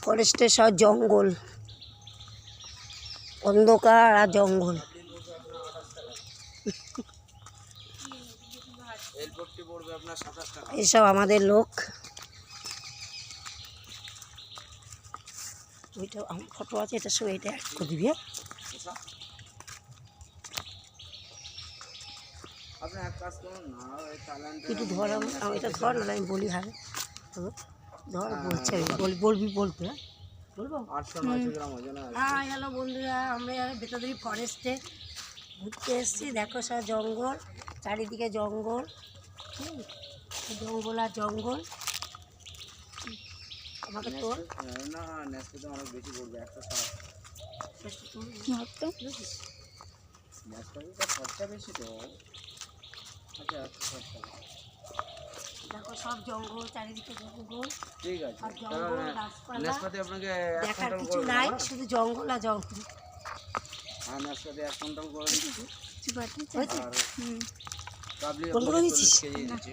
ফরেস্টের সব জঙ্গল, অন্ধকার আর জঙ্গল। এইসব আমাদের লোক। ওইটা আমার ফটো আছে, এটার সঙ্গে এটা অ্যাড করে দিবি। একটু ধর, এটা ধর, না আমি বলি। হ্যাঁ ধর, বলছি আমি, বলবি বলতে। হ্যাঁ বলবো। হ্যাঁ হ্যালো বন্ধুরা, আমরা বেতাদুরি ফরেস্টে ঘুরতে এসেছি। দেখো সব জঙ্গল, চারিদিকে জঙ্গল, জঙ্গল আর জঙ্গল। আমাকে তোর না নেসপেতে অনেক বেশি পড়বে, 160 খরচা বেশি তো। আচ্ছা দেখো সব জঙ্গল, চারিদিকে জঙ্গল। ঠিক আছে, আর জঙ্গল গাছপালা, নেসপেতে আপনাকে দেখার কিছু নাই, শুধু জঙ্গল আর জঙ্গল। আর নেসপেতে 1 কুইন্টাল করে দিচ্ছি। আর কাবলি 20 কেজি দিচ্ছি।